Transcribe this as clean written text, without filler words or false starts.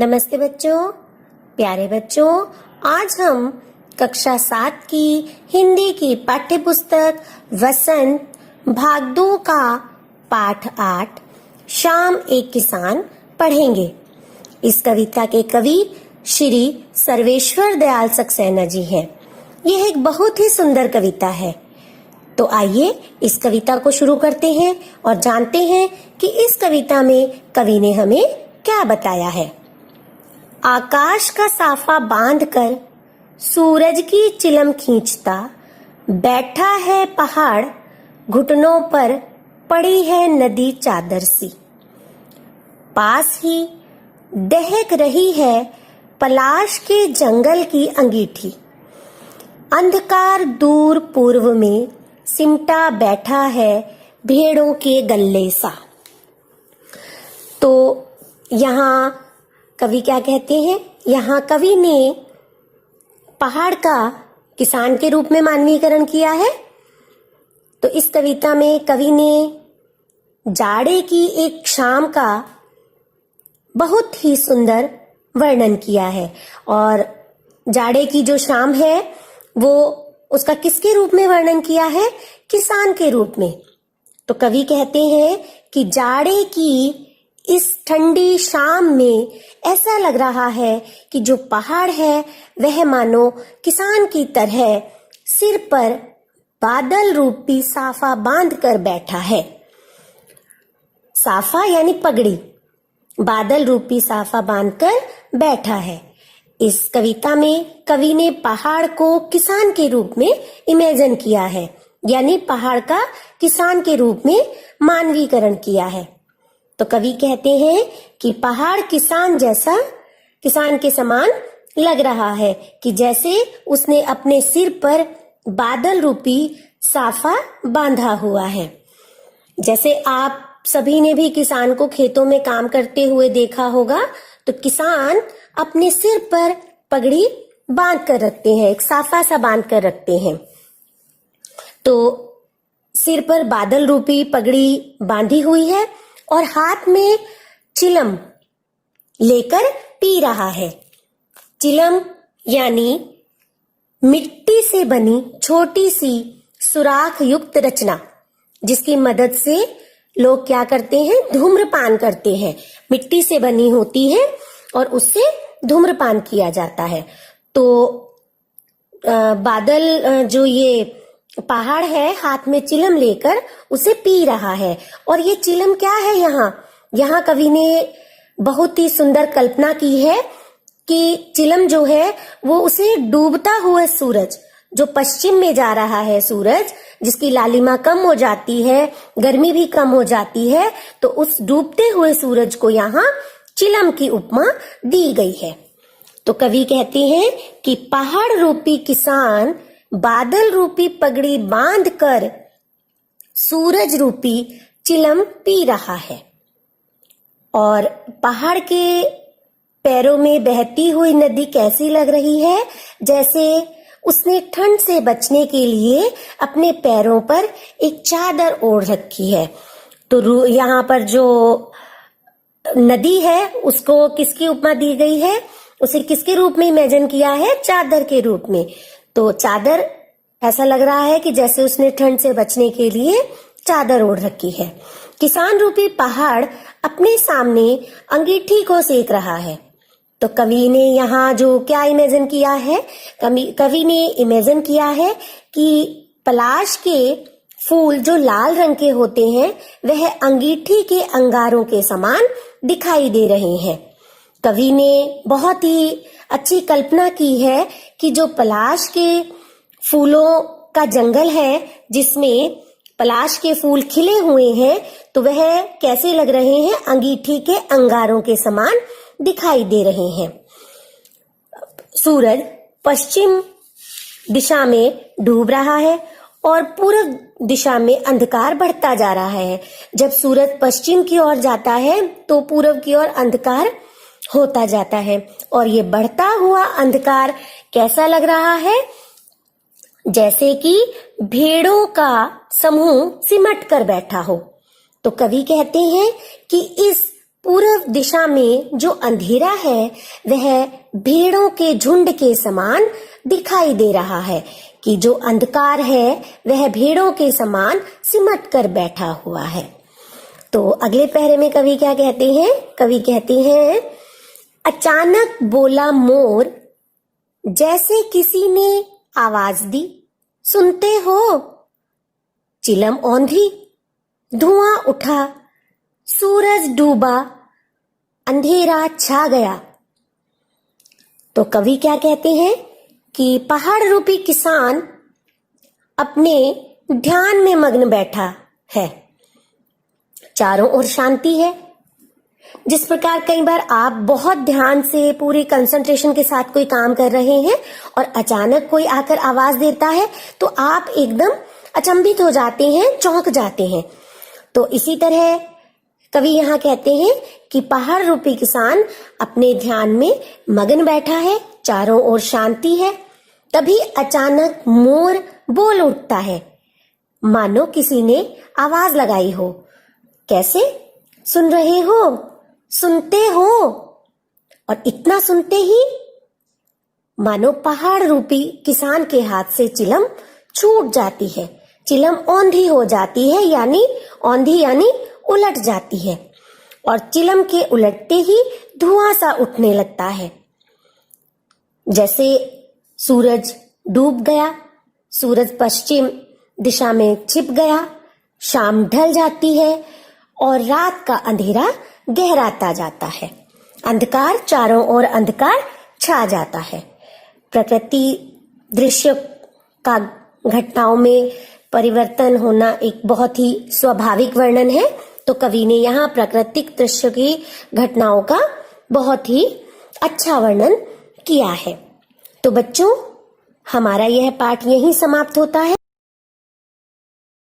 नमस्ते बच्चों, प्यारे बच्चों। आज हम कक्षा 7 की हिंदी की पाठ्य पुस्तक वसंत भाग 2 का पाठ 8 शाम एक किसान पढ़ेंगे। इस कविता के कवि श्री सर्वेश्वर दयाल सक्सेना जी हैं। यह एक बहुत ही सुंदर कविता है। तो आइए इस कविता को शुरू करते हैं और जानते हैं कि इस कविता में कवि ने हमें क्या बताया है। आकाश का साफा बांधकर सूरज की चिलम खींचता बैठा है पहाड़, घुटनों पर पड़ी है नदी चादर सी। पास ही दहक रही है पलाश के जंगल की अंगीठी। अंधकार दूर पूर्व में सिमटा बैठा है भेड़ों के गल्ले सा। तो यहाँ कवि क्या कहते हैं, यहाँ कवि ने पहाड़ का किसान के रूप में मानवीकरण किया है। तो इस कविता में कवि ने जाड़े की एक शाम का बहुत ही सुंदर वर्णन किया है। और जाड़े की जो शाम है वो उसका किसके रूप में वर्णन किया है? किसान के रूप में। तो कवि कहते हैं कि जाड़े की इस ठंडी शाम में ऐसा लग रहा है कि जो पहाड़ है वह मानो किसान की तरह सिर पर बादल रूपी साफा बांध कर बैठा है। साफा यानी पगड़ी, बादल रूपी साफा बांधकर बैठा है। इस कविता में कवि ने पहाड़ को किसान के रूप में इमेजिन किया है, यानी पहाड़ का किसान के रूप में मानवीकरण किया है। तो कवि कहते हैं कि पहाड़ किसान जैसा, किसान के समान लग रहा है कि जैसे उसने अपने सिर पर बादल रूपी साफा बांधा हुआ है। जैसे आप सभी ने भी किसान को खेतों में काम करते हुए देखा होगा, तो किसान अपने सिर पर पगड़ी बांध कर रखते हैं, एक साफा सा बांध कर रखते हैं। तो सिर पर बादल रूपी पगड़ी बांधी हुई है और हाथ में चिलम लेकर पी रहा है। चिलम यानी मिट्टी से बनी छोटी सी सुराख युक्त रचना, जिसकी मदद से लोग क्या करते हैं? धूम्रपान करते हैं। मिट्टी से बनी होती है और उससे धूम्रपान किया जाता है। तो बादल जो ये पहाड़ है हाथ में चिलम लेकर उसे पी रहा है। और ये चिलम क्या है? यहाँ कवि ने बहुत ही सुंदर कल्पना की है कि चिलम जो है वो उसे डूबता हुआ सूरज, जो पश्चिम में जा रहा है सूरज, जिसकी लालिमा कम हो जाती है, गर्मी भी कम हो जाती है, तो उस डूबते हुए सूरज को यहाँ चिलम की उपमा दी गई है। तो कवि कहते हैं कि पहाड़ रूपी किसान बादल रूपी पगड़ी बांधकर सूरज रूपी चिलम पी रहा है। और पहाड़ के पैरों में बहती हुई नदी कैसी लग रही है? जैसे उसने ठंड से बचने के लिए अपने पैरों पर एक चादर ओढ़ रखी है। तो यहाँ पर जो नदी है उसको किसकी उपमा दी गई है? उसे किसके रूप में इमेजिन किया है? चादर के रूप में। तो चादर, ऐसा लग रहा है कि जैसे उसने ठंड से बचने के लिए चादर ओढ़ रखी है। किसान रूपी पहाड़ अपने सामने अंगीठी को सेक रहा है। तो कवि ने यहाँ जो क्या इमेजिन किया है? कवि ने इमेजिन किया है कि पलाश के फूल जो लाल रंग के होते हैं वह अंगीठी के अंगारों के समान दिखाई दे रहे हैं। कवि ने बहुत ही अच्छी कल्पना की है कि जो पलाश के फूलों का जंगल है, जिसमें पलाश के फूल खिले हुए हैं, तो वह कैसे लग रहे हैं? अंगीठी के अंगारों के समान दिखाई दे रहे हैं। सूरज पश्चिम दिशा में डूब रहा है और पूर्व दिशा में अंधकार बढ़ता जा रहा है। जब सूरज पश्चिम की ओर जाता है तो पूर्व की ओर अंधकार होता जाता है। और ये बढ़ता हुआ अंधकार कैसा लग रहा है? जैसे कि भेड़ों का समूह सिमट कर बैठा हो। तो कवि कहते हैं कि इस पूर्व दिशा में जो अंधेरा है वह भेड़ों के झुंड के समान दिखाई दे रहा है, कि जो अंधकार है वह भेड़ों के समान सिमट कर बैठा हुआ है। तो अगले पहरे में कवि क्या कहते हैं? कवि कहते हैं, अचानक बोला मोर, जैसे किसी ने आवाज दी, सुनते हो? चिलम औंधी, धुआं उठा, सूरज डूबा, अंधेरा छा गया। तो कवि क्या कहते हैं कि पहाड़ रूपी किसान अपने ध्यान में मग्न बैठा है, चारों ओर शांति है। जिस प्रकार कई बार आप बहुत ध्यान से पूरी कंसंट्रेशन के साथ कोई काम कर रहे हैं और अचानक कोई आकर आवाज देता है तो आप एकदम अचंभित हो जाते हैं, चौंक जाते हैं। तो इसी तरह कवि यहाँ कहते हैं कि पहाड़ रूपी किसान अपने ध्यान में मगन बैठा है, चारों ओर शांति है। तभी अचानक मोर बोल उठता है, मानो किसी ने आवाज लगाई हो। कैसे? सुन रहे हो? सुनते हो? और इतना सुनते ही मानो पहाड़ रूपी किसान के हाथ से चिलम छूट जाती है, चिलम औंधी हो जाती है, यानी औंधी यानी उलट जाती है। और चिलम के उलटते ही धुआं सा उठने लगता है। जैसे सूरज डूब गया, सूरज पश्चिम दिशा में छिप गया, शाम ढल जाती है और रात का अंधेरा गहराता जाता है, अंधकार चारों ओर अंधकार छा जाता है। प्रकृति दृश्य का घटनाओं में परिवर्तन होना एक बहुत ही स्वाभाविक वर्णन है। तो कवि ने यहाँ प्राकृतिक दृश्य की घटनाओं का बहुत ही अच्छा वर्णन किया है। तो बच्चों, हमारा यह पाठ यहीं समाप्त होता है।